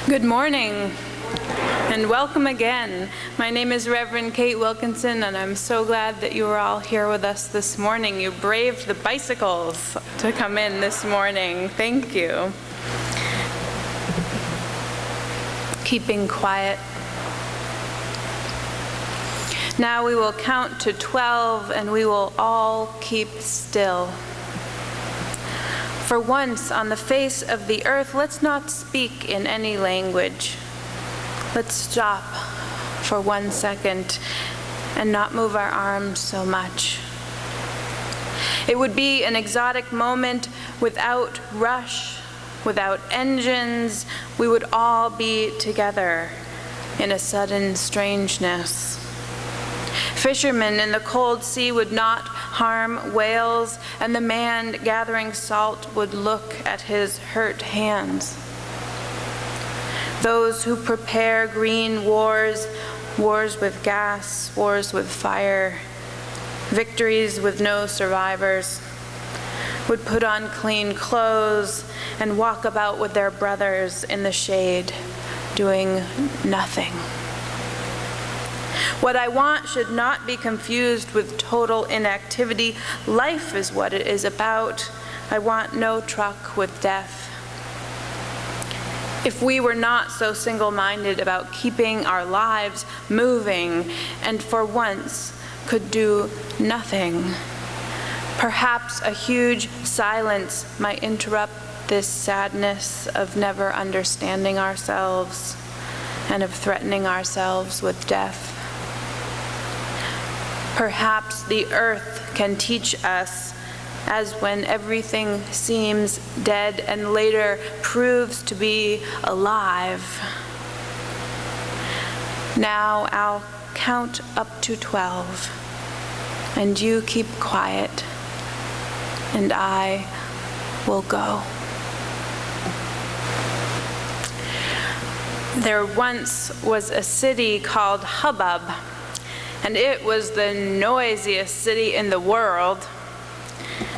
Good morning, and welcome again. My name is Reverend Kate Wilkinson, and I'm so glad that you are all here with us this morning. You braved the bicycles to come in this morning. Thank you. Keeping quiet. Now we will count to 12, and we will all keep still. For once on the face of the earth, let's not speak in any language. Let's stop for 1 second and not move our arms so much. It would be an exotic moment without rush, without engines. We would all be together in a sudden strangeness. Fishermen in the cold sea would not harm whales, and the man gathering salt would look at his hurt hands. Those who prepare green wars, wars with gas, wars with fire, victories with no survivors, would put on clean clothes and walk about with their brothers in the shade, doing nothing. What I want should not be confused with total inactivity. Life is what it is about. I want no truck with death. If we were not so single-minded about keeping our lives moving and for once could do nothing, perhaps a huge silence might interrupt this sadness of never understanding ourselves and of threatening ourselves with death. Perhaps the earth can teach us, as when everything seems dead and later proves to be alive. Now I'll count up to 12, and you keep quiet, and I will go. There once was a city called Hubbub, and it was the noisiest city in the world.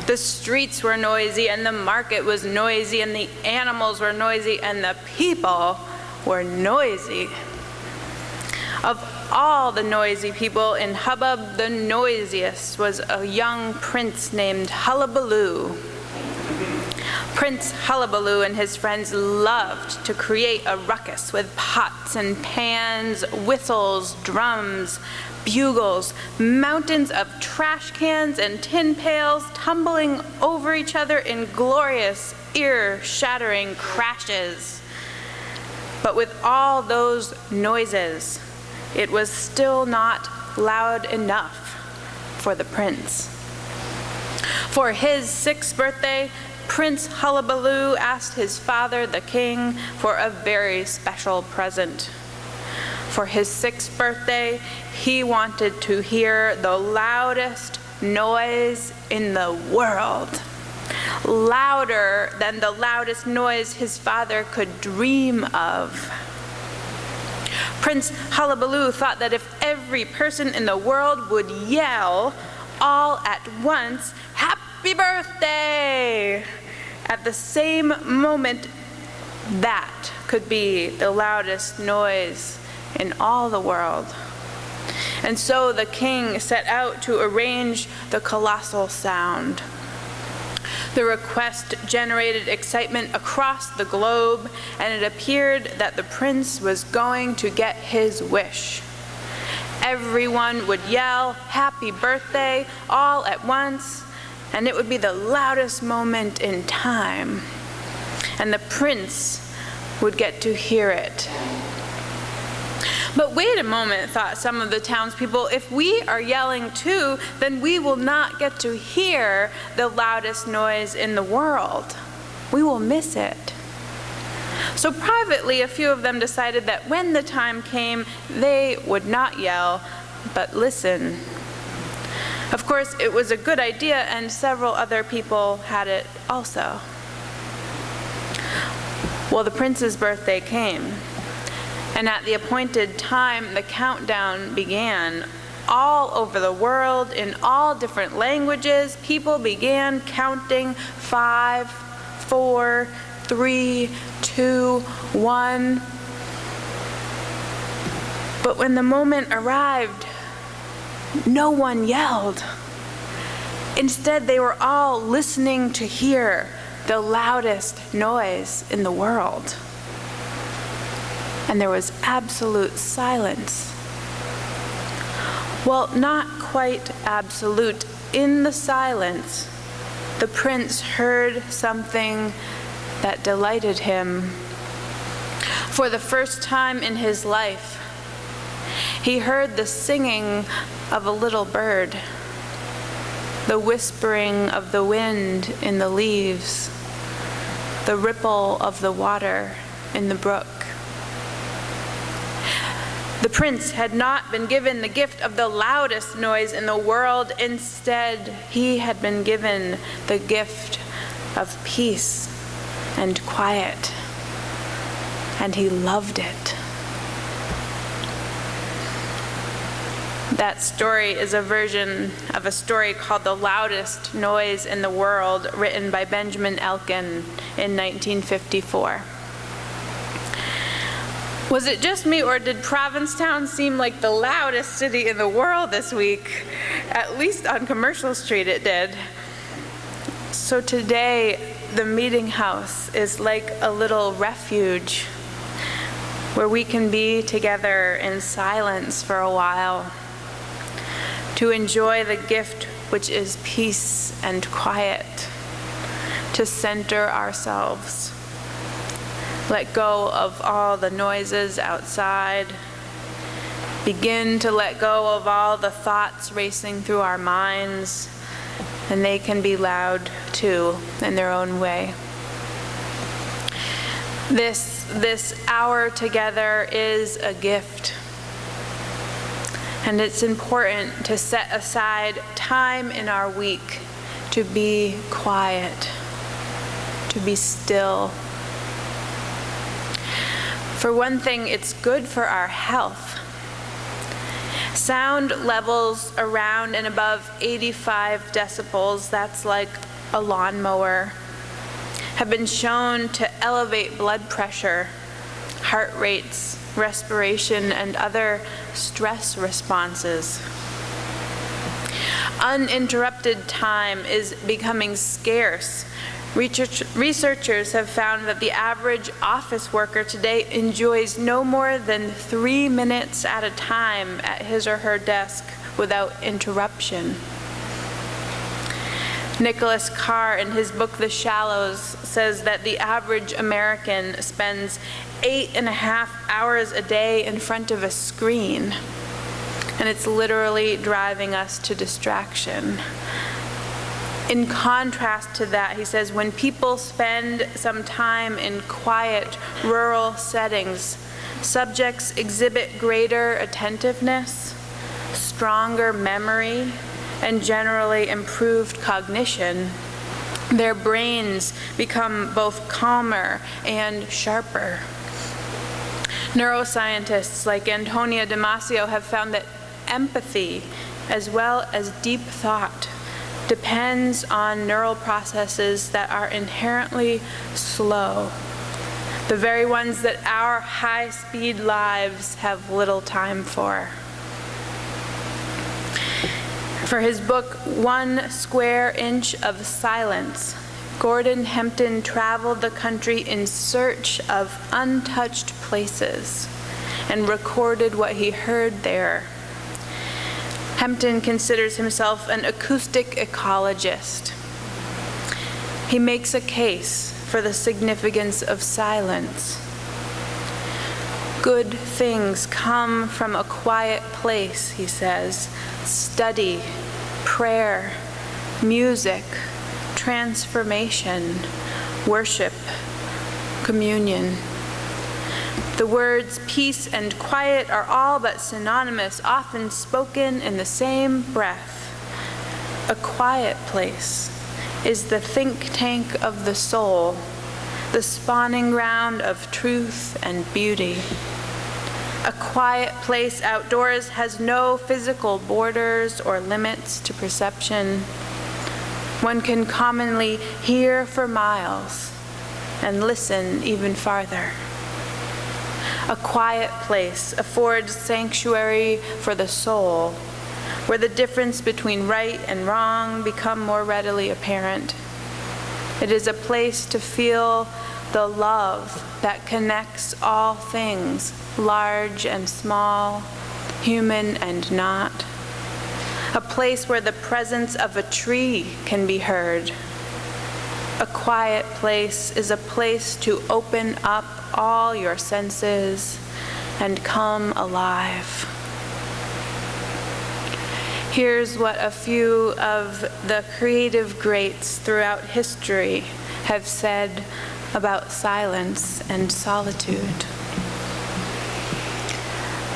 The streets were noisy, and the market was noisy, and the animals were noisy, and the people were noisy. Of all the noisy people in Hubbub, the noisiest was a young prince named Hullabaloo. Prince Hullabaloo and his friends loved to create a ruckus with pots and pans, whistles, drums, bugles, mountains of trash cans and tin pails tumbling over each other in glorious, ear-shattering crashes. But with all those noises, it was still not loud enough for the prince. For his 6th birthday, Prince Hullabaloo asked his father, the king, for a very special present. For his 6th birthday, he wanted to hear the loudest noise in the world, louder than the loudest noise his father could dream of. Prince Hullabaloo thought that if every person in the world would yell all at once, "Happy birthday!" at the same moment, that could be the loudest noise in all the world. And so the king set out to arrange the colossal sound. The request generated excitement across the globe, and it appeared that the prince was going to get his wish. Everyone would yell, "Happy birthday," all at once, and it would be the loudest moment in time. And the prince would get to hear it. But wait a moment, thought some of the townspeople, if we are yelling too, then we will not get to hear the loudest noise in the world. We will miss it. So privately, a few of them decided that when the time came, they would not yell, but listen. Of course, it was a good idea, and several other people had it also. Well, the prince's birthday came. And at the appointed time, the countdown began. All over the world, in all different languages, people began counting 5, 4, 3, 2, 1. But when the moment arrived, no one yelled. Instead, they were all listening to hear the loudest noise in the world. And there was absolute silence. Well, not quite absolute. In the silence, the prince heard something that delighted him. For the first time in his life, he heard the singing of a little bird, the whispering of the wind in the leaves, the ripple of the water in the brook. The prince had not been given the gift of the loudest noise in the world. Instead, he had been given the gift of peace and quiet, and he loved it. That story is a version of a story called The Loudest Noise in the World, written by Benjamin Elkin in 1954. Was it just me, or did Provincetown seem like the loudest city in the world this week? At least on Commercial Street it did. So today, the meeting house is like a little refuge where we can be together in silence for a while, to enjoy the gift which is peace and quiet, to center ourselves. Let go of all the noises outside. Begin to let go of all the thoughts racing through our minds, and they can be loud too in their own way. This hour together is a gift, and it's important to set aside time in our week to be quiet, to be still. For one thing, it's good for our health. Sound levels around and above 85 decibels, that's like a lawnmower, have been shown to elevate blood pressure, heart rates, respiration, and other stress responses. Uninterrupted time is becoming scarce. Researchers have found that the average office worker today enjoys no more than 3 minutes at a time at his or her desk without interruption. Nicholas Carr, in his book The Shallows, says that the average American spends 8.5 hours a day in front of a screen, and it's literally driving us to distraction. In contrast to that, he says, when people spend some time in quiet, rural settings, subjects exhibit greater attentiveness, stronger memory, and generally improved cognition. Their brains become both calmer and sharper. Neuroscientists like Antonia Damasio have found that empathy, as well as deep thought, depends on neural processes that are inherently slow, the very ones that our high-speed lives have little time for. For his book, 1 Square Inch of Silence, Gordon Hempton traveled the country in search of untouched places and recorded what he heard there. Hempton considers himself an acoustic ecologist. He makes a case for the significance of silence. Good things come from a quiet place, he says. Study, prayer, music, transformation, worship, communion. The words peace and quiet are all but synonymous, often spoken in the same breath. A quiet place is the think tank of the soul, the spawning ground of truth and beauty. A quiet place outdoors has no physical borders or limits to perception. One can commonly hear for miles and listen even farther. A quiet place affords sanctuary for the soul, where the difference between right and wrong become more readily apparent. It is a place to feel the love that connects all things, large and small, human and not. A place where the presence of a tree can be heard. A quiet place is a place to open up all your senses and come alive. Here's what a few of the creative greats throughout history have said about silence and solitude.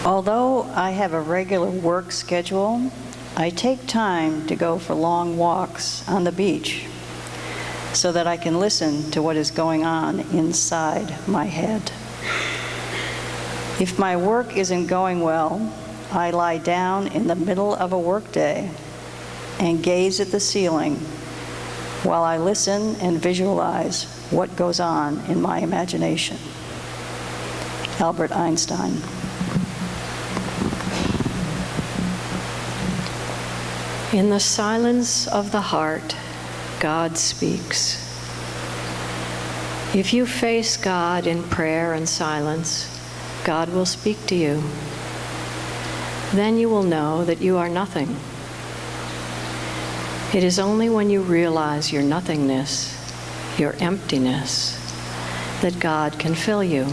Although I have a regular work schedule, I take time to go for long walks on the beach so that I can listen to what is going on inside my head. If my work isn't going well, I lie down in the middle of a workday and gaze at the ceiling while I listen and visualize what goes on in my imagination. Albert Einstein. In the silence of the heart, God speaks. If you face God in prayer and silence, God will speak to you. Then you will know that you are nothing. It is only when you realize your nothingness, your emptiness, that God can fill you.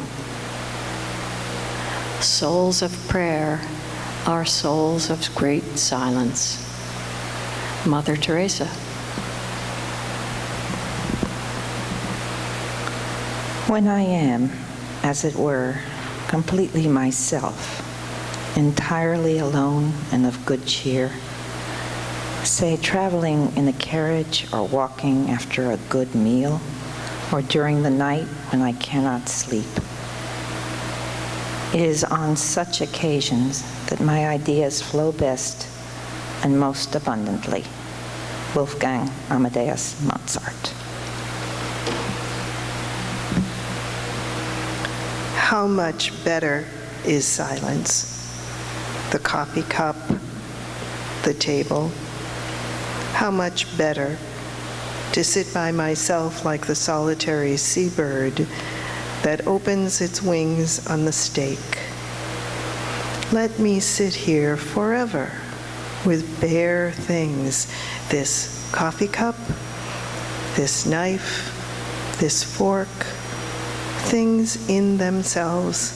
Souls of prayer are souls of great silence. Mother Teresa. When I am, as it were, completely myself, entirely alone and of good cheer, say traveling in a carriage or walking after a good meal, or during the night when I cannot sleep. It is on such occasions that my ideas flow best and most abundantly. Wolfgang Amadeus Mozart. How much better is silence? The coffee cup, the table. How much better to sit by myself like the solitary seabird that opens its wings on the stake. Let me sit here forever with bare things, this coffee cup, this knife, this fork, things in themselves,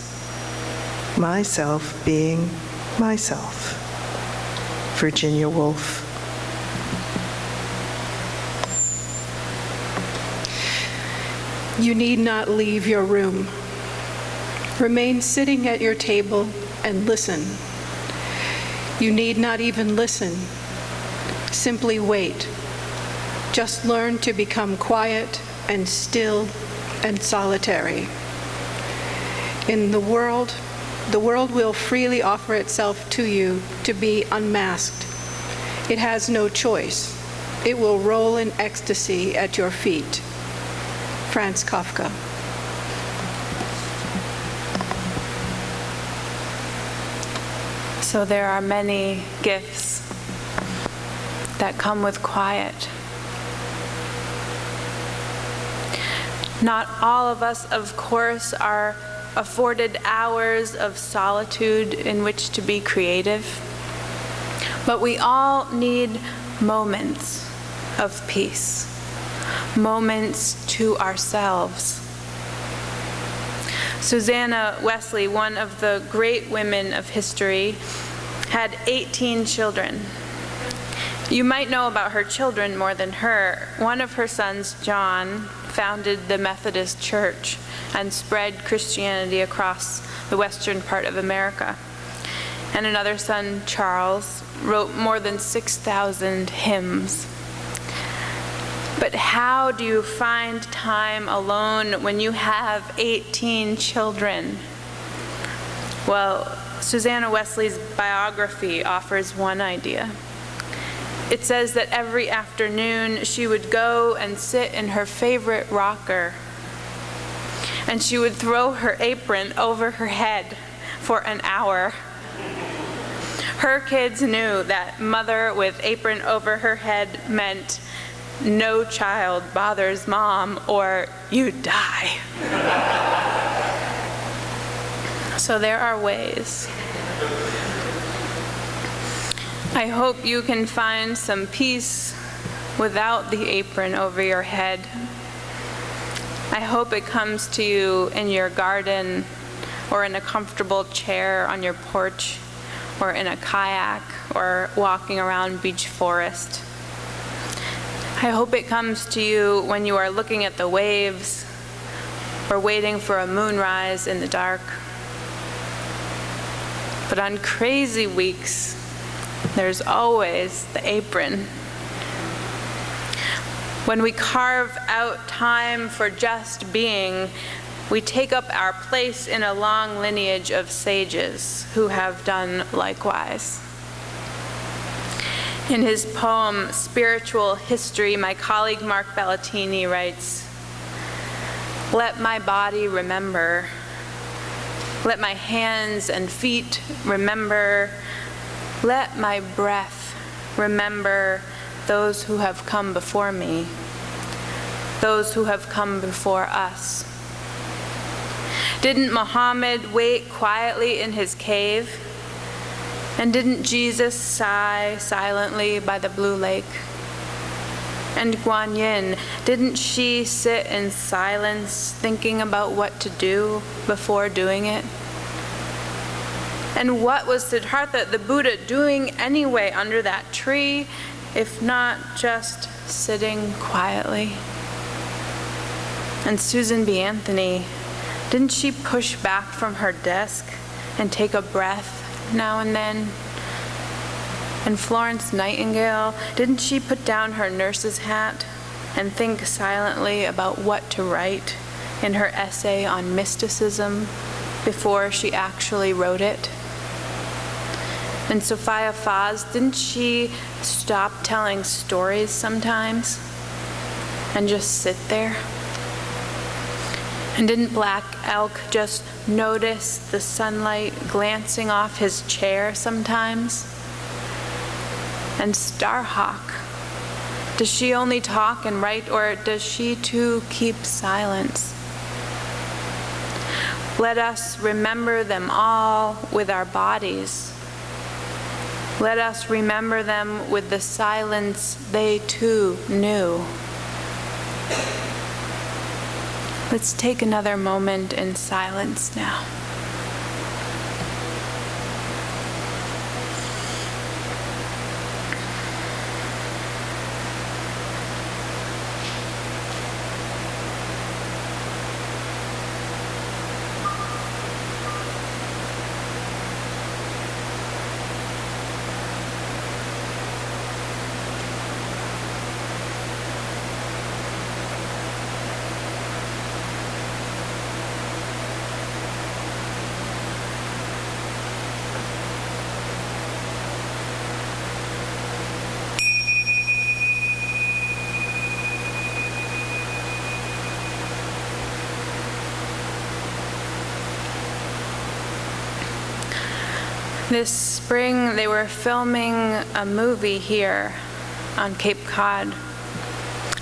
myself being myself. Virginia Woolf. You need not leave your room. Remain sitting at your table and listen. You need not even listen. Simply wait. Just learn to become quiet and still and solitary. In the world will freely offer itself to you to be unmasked. It has no choice. It will roll in ecstasy at your feet. Franz Kafka. So there are many gifts that come with quiet. Not all of us, of course, are afforded hours of solitude in which to be creative, but we all need moments of peace, moments to ourselves. Susanna Wesley, one of the great women of history, had 18 children. You might know about her children more than her. One of her sons, John, founded the Methodist Church and spread Christianity across the western part of America. And another son, Charles, wrote more than 6,000 hymns. But how do you find time alone when you have 18 children? Well, Susanna Wesley's biography offers one idea. It says that every afternoon she would go and sit in her favorite rocker and she would throw her apron over her head for an hour. Her kids knew that mother with apron over her head meant no child bothers mom or you die. So there are ways. I hope you can find some peace without the apron over your head. I hope it comes to you in your garden, or in a comfortable chair on your porch, or in a kayak, or walking around Beach Forest. I hope it comes to you when you are looking at the waves, or waiting for a moonrise in the dark. But on crazy weeks, there's always the apron. When we carve out time for just being, we take up our place in a long lineage of sages who have done likewise. In his poem, Spiritual History, my colleague Mark Bellatini writes, "Let my body remember. Let my hands and feet remember. Let my breath remember those who have come before me, those who have come before us." Didn't Muhammad wait quietly in his cave? And didn't Jesus sigh silently by the blue lake? And Guan Yin, didn't she sit in silence thinking about what to do before doing it? And what was Siddhartha the Buddha doing anyway under that tree, if not just sitting quietly? And Susan B. Anthony, didn't she push back from her desk and take a breath now and then? And Florence Nightingale, didn't she put down her nurse's hat and think silently about what to write in her essay on mysticism before she actually wrote it? And Sophia Faz, didn't she stop telling stories sometimes and just sit there? And didn't Black Elk just notice the sunlight glancing off his chair sometimes? And Starhawk, does she only talk and write, or does she too keep silence? Let us remember them all with our bodies. Let us remember them with the silence they too knew. Let's take another moment in silence now. This spring, they were filming a movie here on Cape Cod.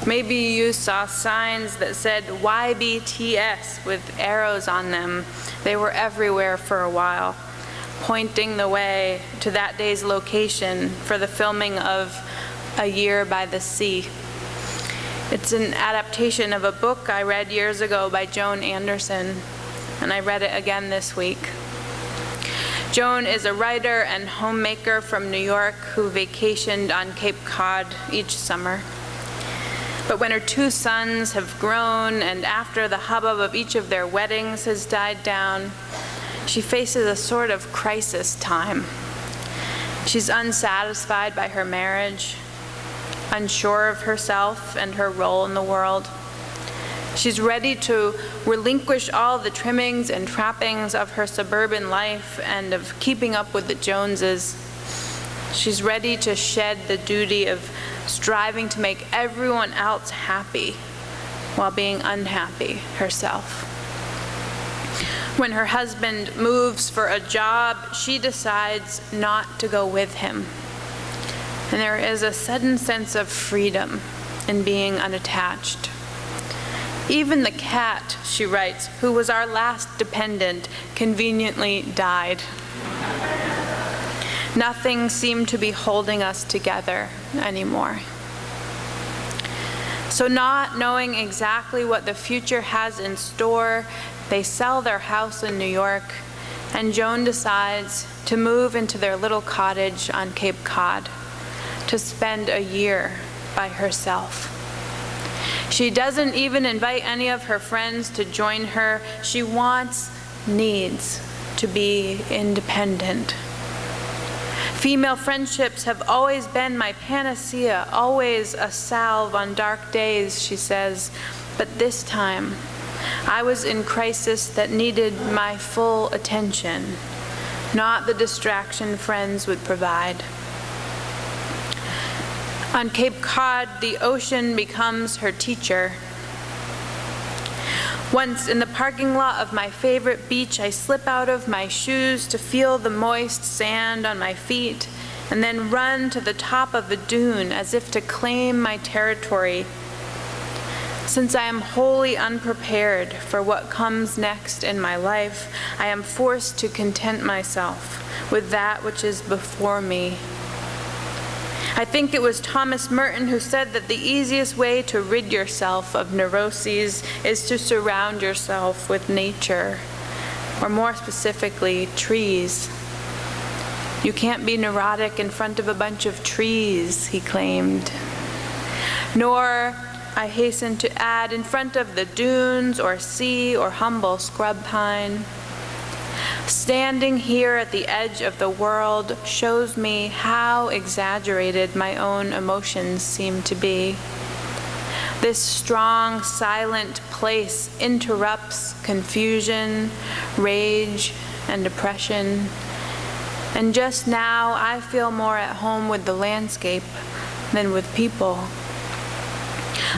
Maybe you saw signs that said YBTS with arrows on them. They were everywhere for a while, pointing the way to that day's location for the filming of A Year by the Sea. It's an adaptation of a book I read years ago by Joan Anderson, and I read it again this week. Joan is a writer and homemaker from New York who vacationed on Cape Cod each summer. But when her two sons have grown and after the hubbub of each of their weddings has died down, she faces a sort of crisis time. She's unsatisfied by her marriage, unsure of herself and her role in the world. She's ready to relinquish all the trimmings and trappings of her suburban life and of keeping up with the Joneses. She's ready to shed the duty of striving to make everyone else happy while being unhappy herself. When her husband moves for a job, she decides not to go with him. And there is a sudden sense of freedom in being unattached. Even the cat, she writes, who was our last dependent, conveniently died. Nothing seemed to be holding us together anymore. So not knowing exactly what the future has in store, they sell their house in New York, and Joan decides to move into their little cottage on Cape Cod to spend a year by herself. She doesn't even invite any of her friends to join her. She needs to be independent. Female friendships have always been my panacea, always a salve on dark days, she says, but this time I was in crisis that needed my full attention, not the distraction friends would provide. On Cape Cod, the ocean becomes her teacher. Once in the parking lot of my favorite beach, I slip out of my shoes to feel the moist sand on my feet, and then run to the top of a dune as if to claim my territory. Since I am wholly unprepared for what comes next in my life, I am forced to content myself with that which is before me. I think it was Thomas Merton who said that the easiest way to rid yourself of neuroses is to surround yourself with nature, or more specifically, trees. You can't be neurotic in front of a bunch of trees, he claimed. Nor, I hasten to add, in front of the dunes or sea or humble scrub pine. Standing here at the edge of the world shows me how exaggerated my own emotions seem to be. This strong, silent place interrupts confusion, rage, and depression. And just now, I feel more at home with the landscape than with people.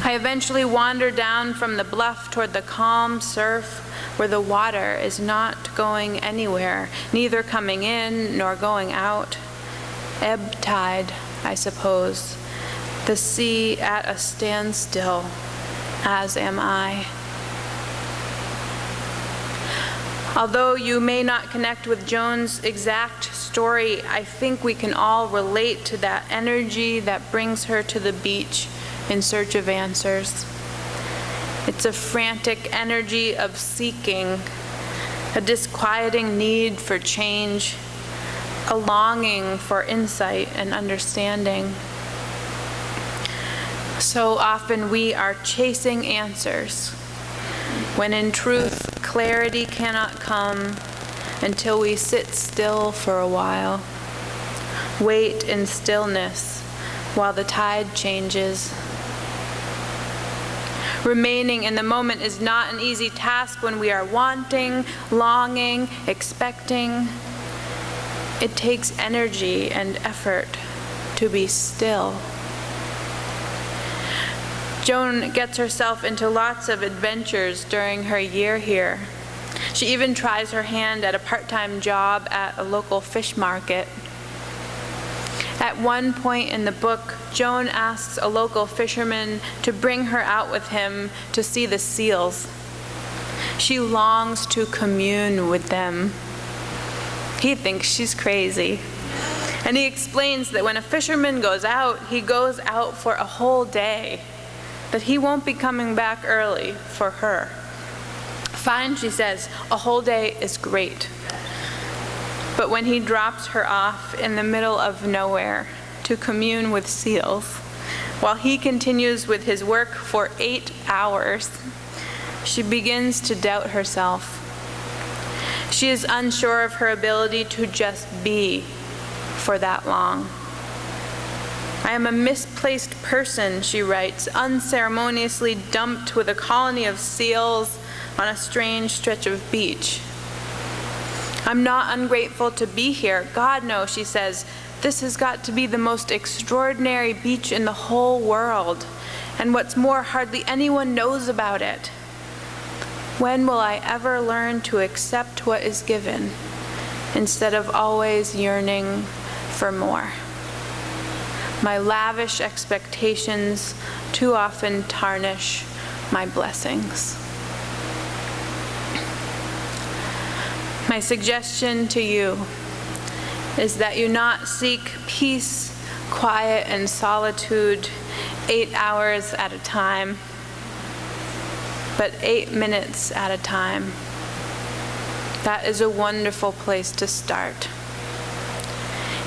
I eventually wander down from the bluff toward the calm surf where the water is not going anywhere, neither coming in nor going out. Ebb tide, I suppose. The sea at a standstill, as am I. Although you may not connect with Joan's exact story, I think we can all relate to that energy that brings her to the beach in search of answers. It's a frantic energy of seeking, a disquieting need for change, a longing for insight and understanding. So often we are chasing answers, when in truth, clarity cannot come until we sit still for a while, wait in stillness while the tide changes. Remaining in the moment is not an easy task when we are wanting, longing, expecting. It takes energy and effort to be still. Joan gets herself into lots of adventures during her year here. She even tries her hand at a part-time job at a local fish market. At one point in the book, Joan asks a local fisherman to bring her out with him to see the seals. She longs to commune with them. He thinks she's crazy. And he explains that when a fisherman goes out, he goes out for a whole day, that he won't be coming back early for her. Fine, she says, a whole day is great. But when he drops her off in the middle of nowhere to commune with seals, while he continues with his work for 8 hours, she begins to doubt herself. She is unsure of her ability to just be for that long. I am a misplaced person, she writes, unceremoniously dumped with a colony of seals on a strange stretch of beach. I'm not ungrateful to be here. God, no, she says. This has got to be the most extraordinary beach in the whole world. And what's more, hardly anyone knows about it. When will I ever learn to accept what is given instead of always yearning for more? My lavish expectations too often tarnish my blessings. My suggestion to you is that you not seek peace, quiet, and solitude 8 hours at a time, but 8 minutes at a time. That is a wonderful place to start.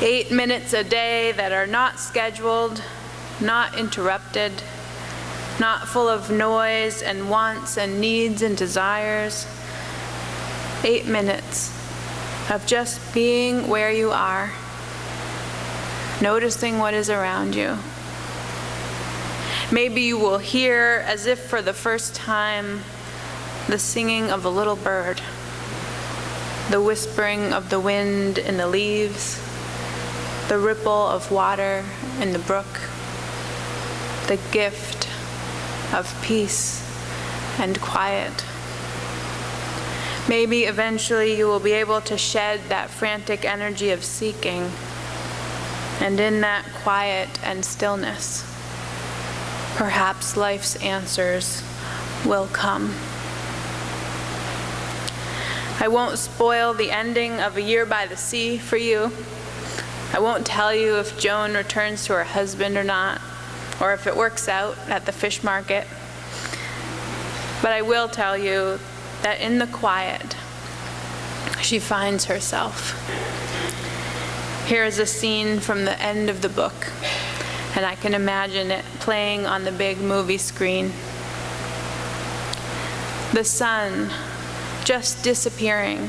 8 minutes a day that are not scheduled, not interrupted, not full of noise and wants and needs and desires. 8 minutes of just being where you are, noticing what is around you. Maybe you will hear, as if for the first time, the singing of a little bird, the whispering of the wind in the leaves, the ripple of water in the brook, the gift of peace and quiet. Maybe eventually you will be able to shed that frantic energy of seeking, and in that quiet and stillness, perhaps life's answers will come. I won't spoil the ending of A Year by the Sea for you. I won't tell you if Joan returns to her husband or not, or if it works out at the fish market. But I will tell you that in the quiet, she finds herself. Here is a scene from the end of the book, and I can imagine it playing on the big movie screen. The sun, just disappearing,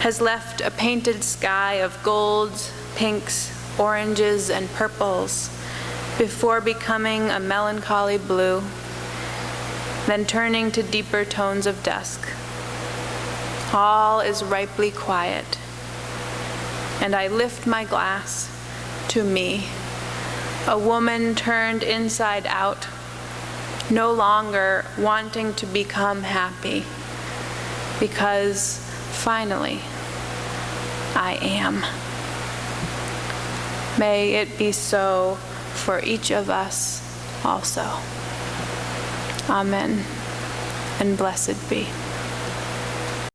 has left a painted sky of golds, pinks, oranges, and purples before becoming a melancholy blue, then turning to deeper tones of dusk. All is ripely quiet, and I lift my glass to me, a woman turned inside out, no longer wanting to become happy, because finally I am. May it be so for each of us also. Amen, and blessed be.